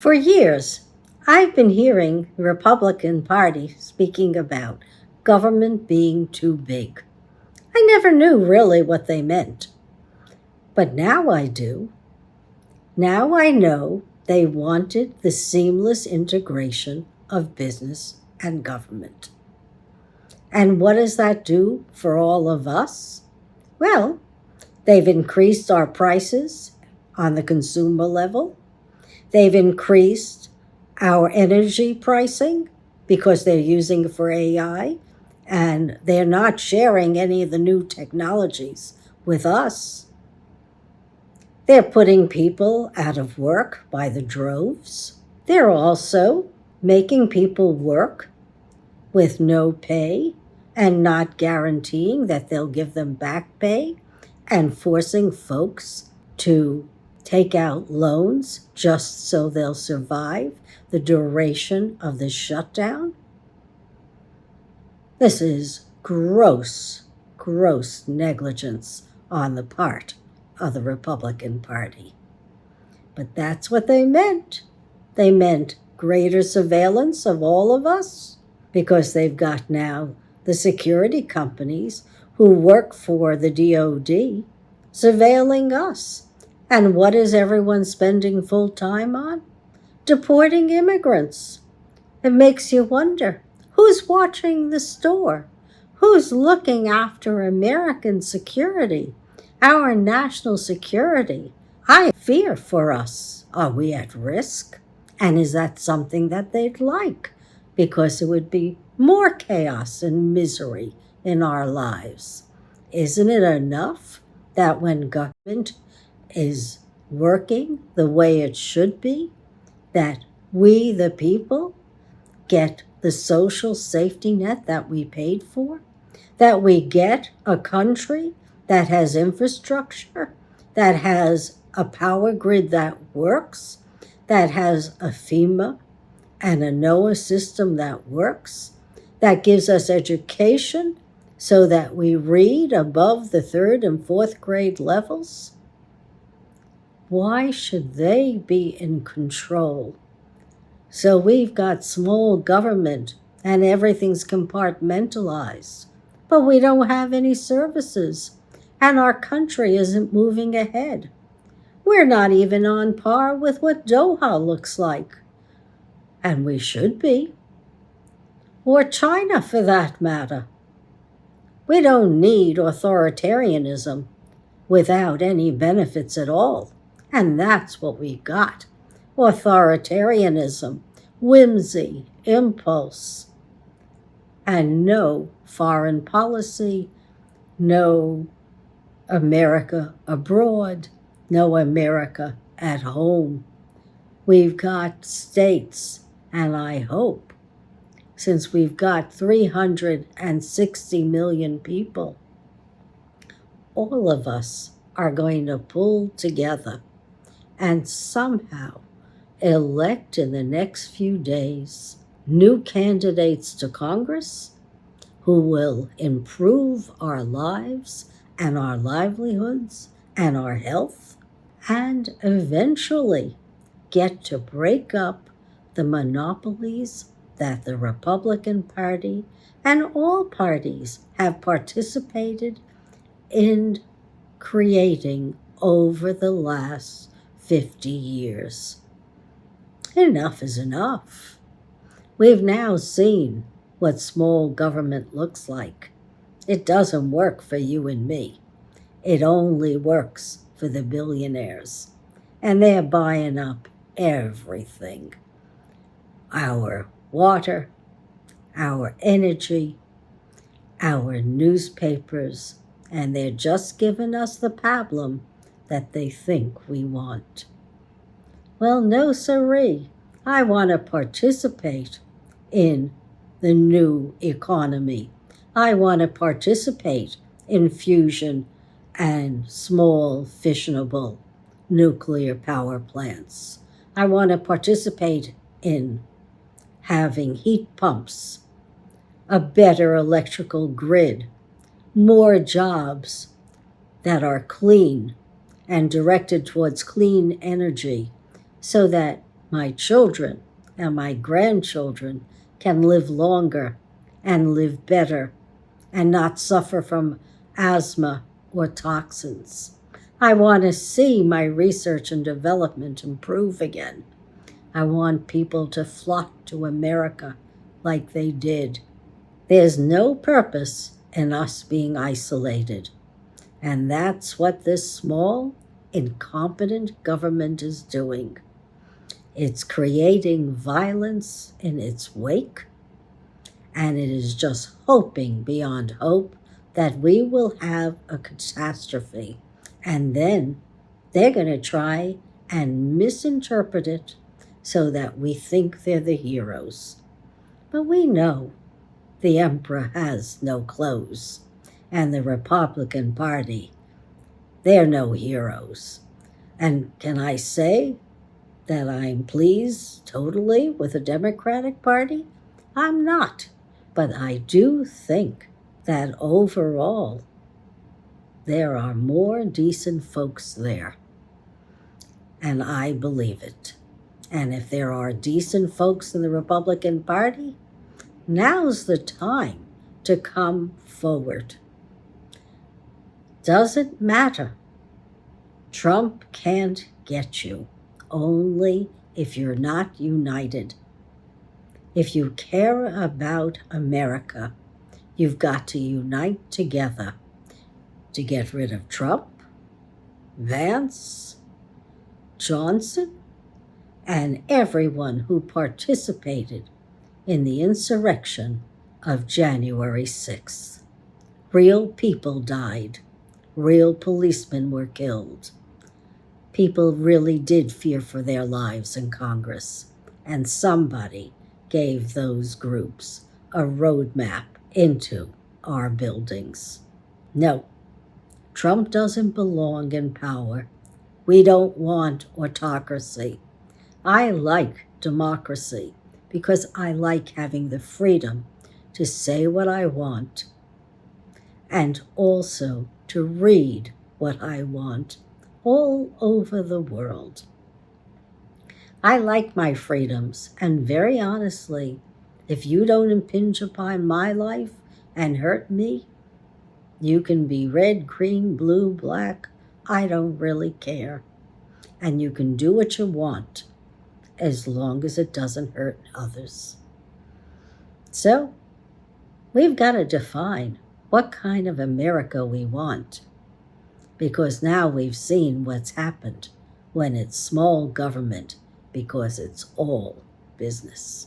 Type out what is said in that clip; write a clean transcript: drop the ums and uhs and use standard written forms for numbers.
For years, I've been hearing the Republican Party speaking about government being too big. I never knew really what they meant. But now I do. Now I know they wanted the seamless integration of business and government. And what does that do for all of us? Well, they've increased our prices on the consumer level. They've increased our energy pricing because they're using it for AI and they're not sharing any of the new technologies with us. They're putting people out of work by the droves. They're also making people work with no pay and not guaranteeing that they'll give them back pay and forcing folks to take out loans just so they'll survive the duration of the shutdown. This is gross, gross negligence on the part of the Republican Party. But that's what they meant. They meant greater surveillance of all of us because they've got now the security companies who work for the DOD surveilling us. And what is everyone spending full time on? Deporting immigrants. It makes you wonder, who's watching the store? Who's looking after American security, our national security? I fear for us. Are we at risk? And is that something that they'd like? Because it would be more chaos and misery in our lives. Isn't it enough that when government is working the way it should be, that we, the people, get the social safety net that we paid for, that we get a country that has infrastructure, that has a power grid that works, that has a FEMA and a NOAA system that works, that gives us education so that we read above the third and fourth grade levels? Why should they be in control? So we've got small government and everything's compartmentalized, but we don't have any services and our country isn't moving ahead. We're not even on par with what Doha looks like, and we should be. Or China for that matter. We don't need authoritarianism without any benefits at all. And that's what we got. Authoritarianism, whimsy, impulse, and no foreign policy, no America abroad, no America at home. We've got states, and I hope, since we've got 360 million people, all of us are going to pull together and somehow elect in the next few days new candidates to Congress who will improve our lives and our livelihoods and our health, and eventually get to break up the monopolies that the Republican Party and all parties have participated in creating over the last 50 years. Enough is enough. We've now seen what small government looks like. It doesn't work for you and me. It only works for the billionaires. And they're buying up everything. Our water, our energy, our newspapers, and they're just giving us the pablum that they think we want. Well, no siree. I want to participate in the new economy. I want to participate in fusion and small fissionable nuclear power plants. I want to participate in having heat pumps, a better electrical grid, more jobs that are clean and directed towards clean energy so that my children and my grandchildren can live longer and live better and not suffer from asthma or toxins. I want to see my research and development improve again. I want people to flock to America like they did. There's no purpose in us being isolated. And that's what this small, incompetent government is doing. It's creating violence in its wake, and it is just hoping beyond hope that we will have a catastrophe. And then they're going to try and misinterpret it so that we think they're the heroes. But we know the emperor has no clothes, and the Republican Party, they're no heroes. And can I say that I'm pleased totally with the Democratic Party? I'm not. But I do think that overall, there are more decent folks there. And I believe it. And if there are decent folks in the Republican Party, now's the time to come forward. Doesn't matter. Trump can't get you, only if you're not united. If you care about America, you've got to unite together to get rid of Trump, Vance, Johnson, and everyone who participated in the insurrection of January 6th. Real people died. Real policemen were killed. People really did fear for their lives in Congress, and somebody gave those groups a roadmap into our buildings. No, Trump doesn't belong in power. We don't want autocracy. I like democracy because I like having the freedom to say what I want and also to read what I want all over the world. I like my freedoms, and very honestly, if you don't impinge upon my life and hurt me, you can be red, green, blue, black, I don't really care. And you can do what you want as long as it doesn't hurt others. So, we've got to define what kind of America we want, because now we've seen what's happened when it's small government, because it's all business.